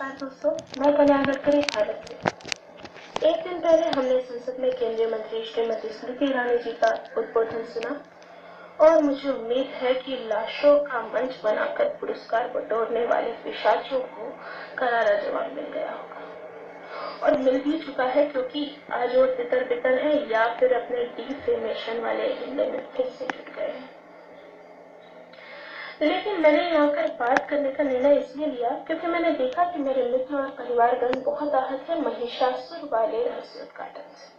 नमस्कार दोस्तों, मैं कन्या गडकरी भारत से। एक दिन पहले हमने संसद में केंद्रीय मंत्री श्रीमती स्मृति ईरानी जी का उद्बोधन सुना और मुझे उम्मीद है कि लाशों का मंच बनाकर पुरस्कार बटोरने वाले पिशाचों को करारा जवाब मिल गया होगा और मिल भी चुका है, क्योंकि आज वो तितर बितर है या फिर अपने डिफेमेशन वाले हिंदे में फिर से जुट गए हैं। लेकिन मैंने यहाँ कर बात करने का निर्णय इसलिए लिया क्योंकि मैंने देखा कि मेरे मित्र और परिवारगण बहुत आहत है महिषासुर वाले रहस्योद्घाटन से।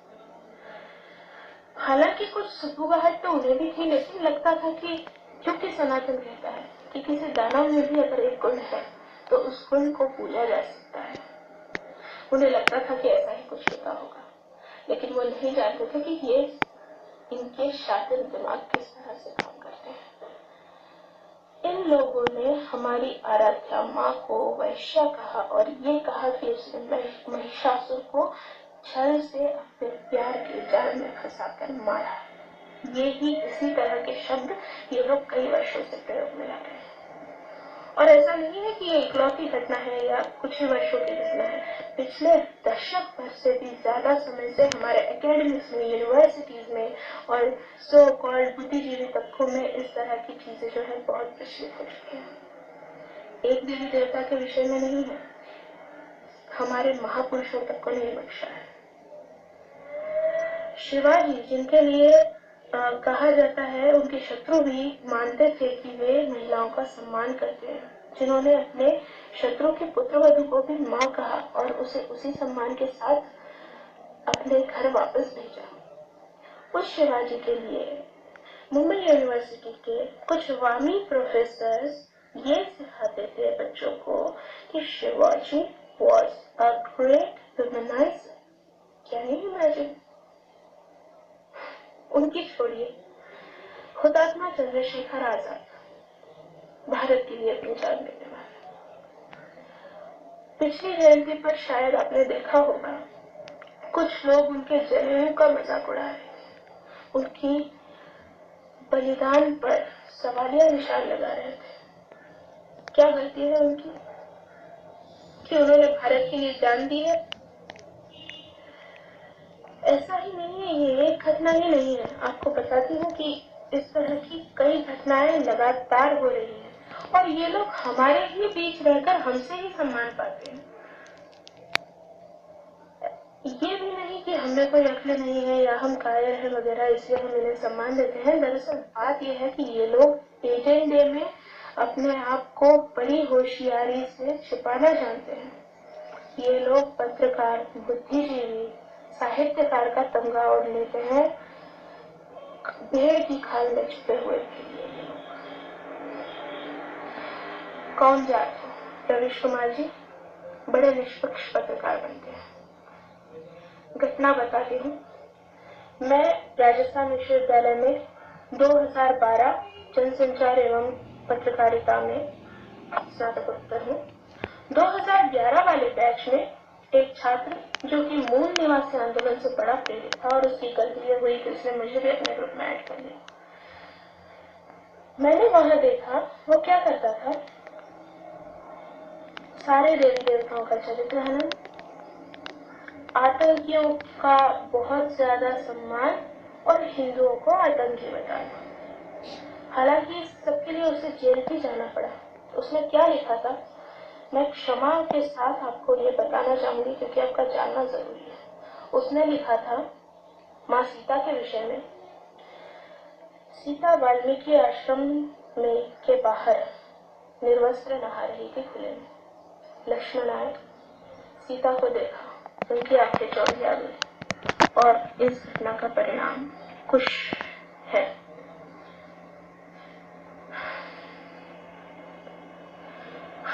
हालांकि कुछ सुबुगाहट तो उन्हें भी थी, लेकिन लगता था कि क्योंकि सनातन कहता है कि किसी दानव में भी अगर एक गुण है तो उस गुण को पूजा जा सकता है। उन्हें लगता था कि ऐसा ही कुछ होता होगा, लेकिन वो नहीं जानते थे कि ये इनके शातिर दिमाग किस तरह से काम करते हैं। इन लोगों ने हमारी आराध्या माँ को वैश्या कहा और ये कहा कि उसने महिषासुर को छल से अपने प्यार के जाल में फंसाकर मारा। ये ही इसी तरह के शब्द ये लोग कई वर्षों से प्रयोग में ला रहे हैं। और ऐसा नहीं है कि ये इकलौती घटना है या कुछ ही वर्षों की घटना है। पिछले दशक भर से भी ज्यादा समय से हमारे एकेडमिक्स में, यूनिवर्सिटीज में और सो कॉल्ड बुद्धिजीवी तबकों में इस तरह की चीजें जो है बहुत प्रचलित हो चुकी हैं। एक देवी देवता के विषय में नहीं है, हमारे महापुरुषों तक को नहीं बख्शा है। शिवाजी, जिनके लिए कहा जाता है उनके शत्रु भी मानते थे कि वे महिलाओं का सम्मान करते हैं, जिन्होंने अपने शत्रु के पुत्रवधू को भी मां कहा और उसे उसी सम्मान के साथ अपने घर वापस भेजा। उस शिवाजी के लिए मुंबई यूनिवर्सिटी के कुछ वामी प्रोफेसर्स ये सिखाते थे बच्चों को कि Shivaji was a great womanizer। क्या नहीं इमेजिन? उनकी छोड़िए, हुतात्मा चंद्रशेखर आजाद, भारत के लिए अपनी जान देने वाले। पिछली जयंती पर शायद आपने देखा होगा कुछ लोग उनके जनेऊ का मजाक उड़ा रहे थे, उनकी बलिदान पर सवालिया निशान लगा रहे थे। क्या गलती है उनकी कि उन्होंने भारत के लिए जान दी है? ऐसा ही नहीं है, ये एक घटना ही नहीं है। आपको बताती हूँ कि इस तरह की कई घटनाएं लगातार हो रही हैं और ये लोग हमारे ही बीच रहकर हमसे ही सम्मान पाते हैं। ये भी नहीं कि हमें कोई अक्ल नहीं है या हम कायर हैं वगैरह, इसलिए हम इन्हें सम्मान देते हैं। दरअसल बात यह है कि ये लोग एजेंडे में अपने आप को बड़ी होशियारी से छिपाना जानते हैं। ये लोग पत्रकार, बुद्धिजीवी, साहित्यकार का तमगा ओढ़ लेते हैं भेड़ की खाल में छुपे हुए के लिए। कौन जात हो? रवीश कुमार जी बड़े निष्पक्ष पत्रकार बनते हैं। घटना बताती हूँ। मैं राजस्थान विश्वविद्यालय में 2012 जनसंचार एवं पत्रकारिता में स्नातकोत्तर हूँ। 2011 वाले बैच में एक छात्र जो कि मूल निवासी आंदोलन से बड़ा प्रेरित था और उसकी गलती ये हुई कि उसने मुझे भी अपने ग्रुप में ऐड कर लिया। मैंने वहां देखा वो क्या करता था। सारे देवी देवताओं का चरित्र हनन, आतंकियों का बहुत ज्यादा सम्मान और हिंदुओं को आतंकी बताना। हालांकि सबके लिए उसे जेल भी जाना पड़ा। उसने क्या लिखा था, मैं क्षमा के साथ आपको ये बताना चाहूंगी क्योंकि आपका जानना जरूरी है। उसने लिखा था माँ सीता के विषय में। सीता वाल्मीकि आश्रम में के बाहर निर्वस्त्र नहा रही थी खुले में। लक्ष्मण आए, सीता को देखा, उनकी आंखें चौड़ी आ गई और इस घटना का परिणाम कुछ है।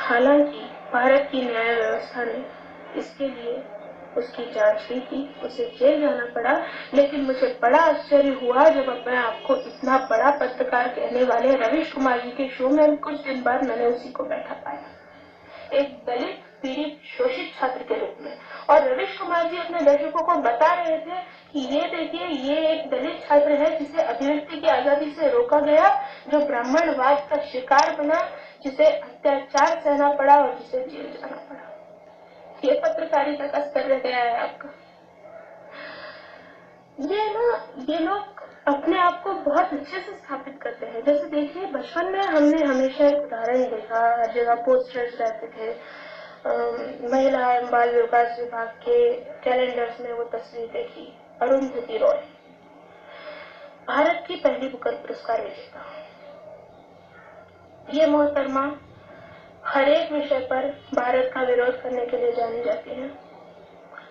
हालांकि भारत की न्याय व्यवस्था ने इसके लिए उसकी जांच भी की, उसे जेल जाना पड़ा। लेकिन मुझे बड़ा आश्चर्य हुआ जब अपने आप को इतना बड़ा पत्रकार कहने वाले रवीश कुमार जी के शो में कुछ दिन बाद मैंने उसी को बैठा पाया, एक दलित पीड़ित शोषित छात्र के रूप में। और रवीश कुमार जी अपने दर्शकों को बता रहे थे कि ये देखिए, ये एक दलित छात्र है जिसे अभिव्यक्ति की आजादी से रोका गया, जो ब्राह्मणवाद का शिकार बना, जिसे अत्याचार सहना पड़ा और जिसे जेल जाना पड़ा। ये पत्रकारिता का स्तर रह गया है आपका। ये लोग अपने आप को बहुत अच्छे से स्थापित करते हैं। जैसे देखिए, बचपन में हमने हमेशा एक उदाहरण देखा, हर जगह पोस्टर्स रहते थे, महिला एवं बाल विकास विभाग के कैलेंडर्स में वो तस्वीर देखी, अरुंधति रॉय, भारत की पहली बुकर पुरस्कार विजेता। ये मोहतरमा हर एक विषय पर भारत का विरोध करने के लिए जानी जाती है।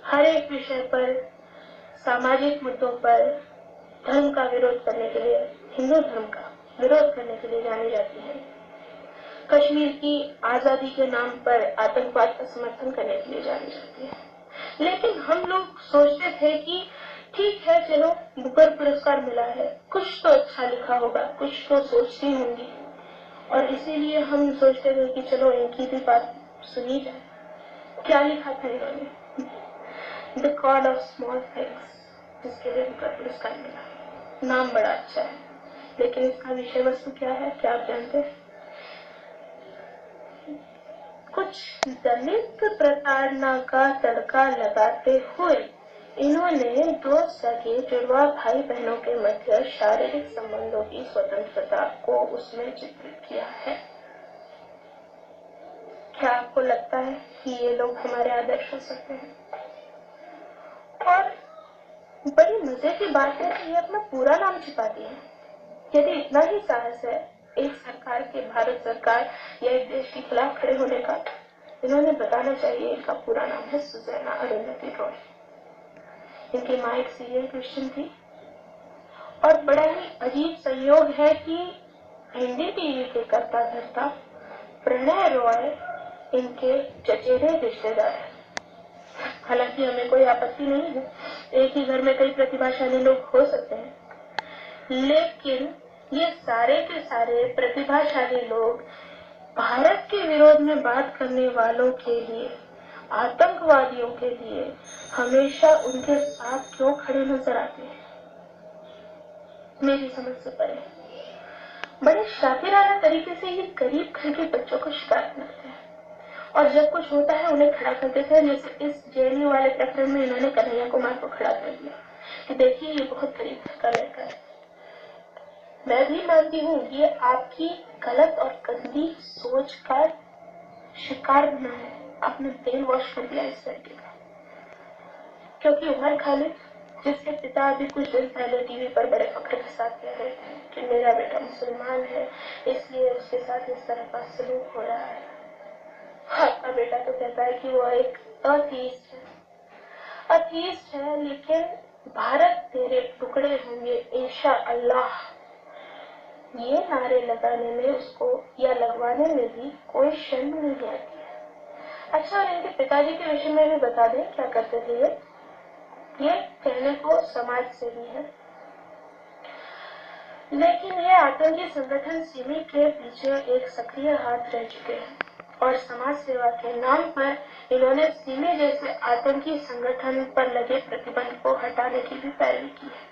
हर एक विषय पर, सामाजिक मुद्दों पर धर्म का विरोध करने के लिए, हिंदू धर्म का विरोध करने के लिए जानी जाती है। कश्मीर की आजादी के नाम पर आतंकवाद का समर्थन करने के लिए जानी जाती है। लेकिन हम लोग सोचते थे कि ठीक है, चलो बुकर पुरस्कार मिला है, कुछ तो अच्छा लिखा होगा, कुछ तो सोचती होंगी, और इसीलिए हम सोचते थे कि चलो इनकी भी बात सुनी जाए। क्या लिखा था इन्होंने? The God of small things, जिसके लिए बुकर पुरस्कार मिला। नाम बड़ा अच्छा है, लेकिन इसका विषय वस्तु क्या है, क्या आप जानते हैं? कुछ दलित प्रताड़ना का तड़का लगाते हुए इन्होंने दो सगे जुड़वा भाई बहनों के मध्य शारीरिक संबंधों की स्वतंत्रता को उसमें चित्रित किया है। क्या आपको लगता है कि ये लोग हमारे आदर्श हो सकते हैं? और बड़ी मजे की बात है कि ये अपना पूरा नाम छिपाती है। यदि इतना ही साहस है एक सरकार के, भारत सरकार या एक देश के खिलाफ खड़े होने का, इन्होंने बताना चाहिए इनका पूरा नाम है सुजैना अरुंधति रॉय। इनकी माँ एक सीरियल क्रिश्चियन थी, और बड़ा ही अजीब संयोग है कि एनडीटीवी के कर्ता धर्ता प्रणय रॉय इनके चचेरे रिश्तेदार हैं। हालांकि हमें कोई आपत्ति नहीं है, एक ही घर में कई प्रतिभाशाली लोग हो सकते हैं, लेकिन ये सारे के सारे प्रतिभाशाली लोग भारत के विरोध में बात करने वालों के लिए, आतंकवादियों के लिए हमेशा उनके साथ क्यों खड़े नजर आते हैं? मेरी समझ से परे। बड़े शातिराना तरीके से ये गरीब घर के बच्चों को शिकार करते हैं, और जब कुछ होता है उन्हें खड़ा कर देते हैं। जैसे इस जेएनयू वाले प्रकरण में इन्होंने कन्हैया कुमार को खड़ा कर दिया कि देखिए ये बहुत गरीब घर का लड़का है। मैं भी मानती हूँ ये आपकी गलत और गंदी सोच का शिकार बना है, आपने ब्रेन वॉश कर दिया इस लड़के का। क्योंकि उमर खालिद, जिसके पिता अभी कुछ दिन पहले टीवी पर बड़े फख्र के साथ कह रहे थे कि मेरा बेटा मुसलमान है, इसलिए उसके साथ इस तरह का सलूक हो रहा है, आपका बेटा तो कहता है कि वो एक अथीस्ट है, लेकिन भारत तेरे टुकड़े होंगे इंशाअल्लाह, ये नारे लगाने में उसको या लगवाने में भी कोई शर्म नहीं आती है। अच्छा, और इनके पिताजी के विषय में भी बता दें क्या करते थे ये कहने को समाज सेवी है, लेकिन ये आतंकी संगठन सिमी के पीछे एक सक्रिय हाथ रह चुके हैं, और समाज सेवा के नाम पर इन्होंने सिमी जैसे आतंकी संगठन पर लगे प्रतिबंध को हटाने की भी पैरवी की है।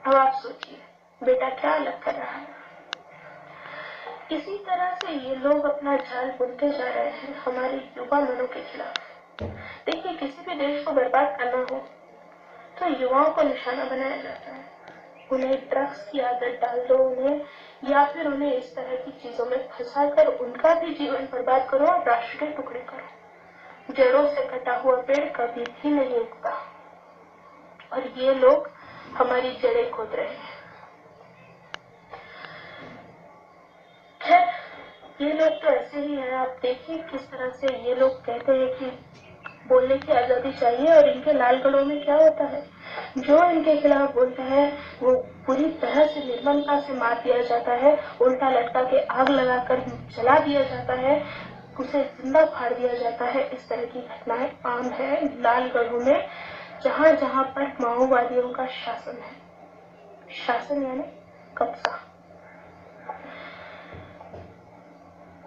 अब आप सोचिए बेटा क्या अलग कर रहा है। इसी तरह से ये लोग अपना जाल बुनते जा रहे हैं हमारे युवा मनों के खिलाफ। देखिए, किसी भी देश को बर्बाद करना हो तो युवाओं को निशाना बनाया जाता है, उन्हें ड्रग्स की आदत डाल दो उन्हें, या फिर उन्हें इस तरह की चीजों में फंसाकर उनका भी जीवन बर्बाद करो और राष्ट्र के टुकड़े करो। जड़ों से कटा हुआ पेड़ कभी भी नहीं उगता, और ये लोग हमारी जड़ें खोद रहे हैं। खैर, ये लोग तो ऐसे ही हैं। आप देखिए किस तरह से ये लोग कहते हैं कि बोलने की आजादी चाहिए, और इनके लाल गढ़ों में क्या होता है, जो इनके खिलाफ बोलता है वो पूरी तरह से निर्ममता से मार दिया जाता है, उल्टा लटका के आग लगाकर जला दिया जाता है, उसे जिंदा फाड़ दिया जाता है। इस तरह की घटनाएं आम है लाल गढ़ों में, जहां जहां पर माओवादियों का शासन है। शासन यानी कब्जा।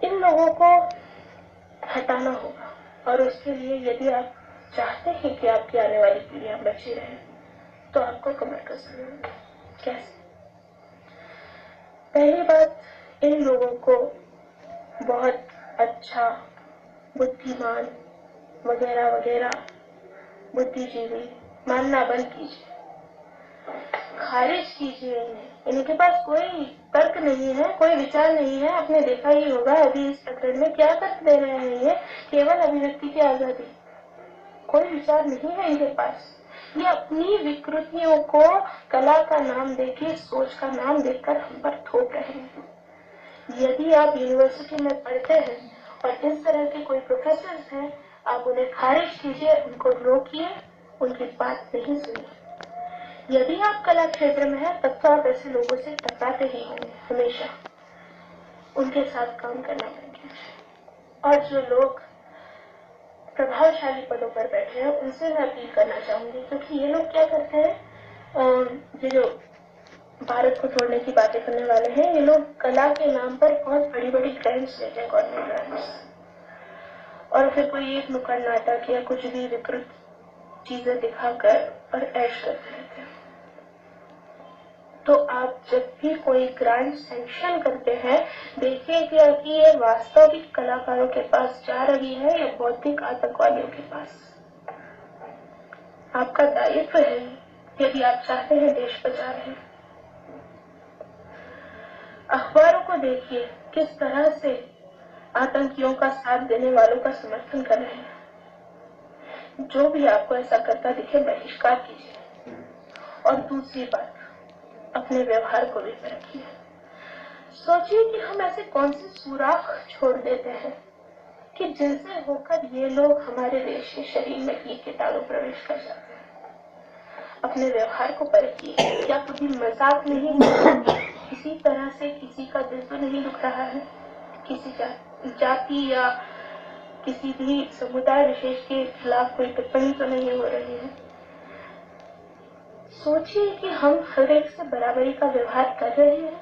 इन लोगों को हटाना होगा, और उसके लिए यदि आप चाहते हैं कि आपकी आने वाली पीढ़ियां बची रहें तो आपको कमर कसनी होगी। कैसे? पहली बात, इन लोगों को बहुत अच्छा बुद्धिमान वगैरह वगैरह बुद्धिजीवी मानना बंद कीजिए, खारिज कीजिए इन्हें। इनके पास कोई तर्क नहीं है, कोई विचार नहीं है। आपने देखा ही होगा अभी इस प्रकरण में क्या तर्क दे रहे हैं, ये केवल अभिव्यक्ति की आजादी, कोई विचार नहीं है इनके पास। ये अपनी विकृतियों को कला का नाम देके, सोच का नाम देकर हम पर थोप रहे हैं। यदि आप यूनिवर्सिटी में पढ़ते हैं और इस तरह के कोई प्रोफेसर हैं, आप उन्हें खारिज कीजिए, उनको रोकिए, उनकी बात नहीं सुनिए। यदि आप कला क्षेत्र में हैं, तब तो आप ऐसे लोगों से टकराते ही होंगे, हमेशा उनके साथ काम करना पड़ेगा। और जो लोग प्रभावशाली पदों पर बैठे हैं, उनसे मैं अपील करना चाहूंगी, क्योंकि ये लोग क्या करते हैं, ये जो भारत को छोड़ने की बातें करने वाले हैं, ये लोग कला के नाम पर बहुत बड़ी बड़ी ग्रांट्स लेते हैं, गवर्नमेंट ग्रांट्स, और फिर कोई एक नुक्कड़ नाटक या कुछ भी विकृत चीजें दिखाकर और ऐश करते रहते हैं। तो आप जब भी कोई ग्रांट सैंक्शन करते हैं, देखिए कि ये वास्तविक कलाकारों के पास जा रही है या बौद्धिक आतंकवादियों के पास। आपका दायित्व है, यदि आप चाहते हैं देश बचा रहे। अखबारों को देखिए किस तरह से आतंकियों का साथ देने वालों का समर्थन कर रहे हैं। जो भी आपको ऐसा करता दिखे, बहिष्कार कीजिए। और दूसरी बात, अपने व्यवहार को भी परखिए। सोचिए कि हम ऐसे कौन से सुराख छोड़ देते हैं कि जिनसे होकर ये लोग हमारे देश के शरीर में ये कीटाणु प्रवेश कर जाते हैं। अपने व्यवहार को परखिए। क्या कभी मजाक नहीं करते? किसी तरह से किसी का दिल तो नहीं दुख रहा है? किसी जाति या किसी भी समुदाय विशेष के खिलाफ कोई टिप्पणी तो नहीं हो रही है? सोचिए कि हम हर एक से बराबरी का व्यवहार कर रहे हैं।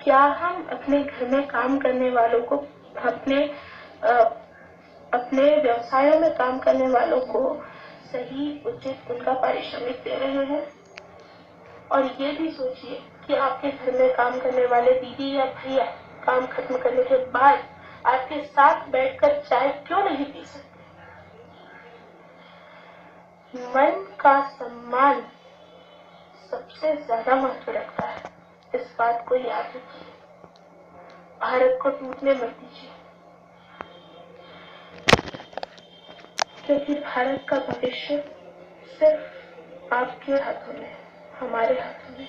क्या हम अपने घर में काम करने वालों को, अपने व्यवसायों में काम करने वालों को सही उचित उनका पारिश्रमिक दे रहे हैं? और ये भी सोचिए कि आपके घर में काम करने वाले दीदी या भैया काम खत्म करने के बाद आपके साथ बैठकर चाय क्यों नहीं पी सकते? मन का सम्मान सबसे ज्यादा महत्व रखता है, इस बात को याद रखिए। भारत को टूटने मत दीजिए, क्योंकि भारत का भविष्य सिर्फ आपके हाथों में, हमारे हाथों में।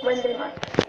वंदे मातरम।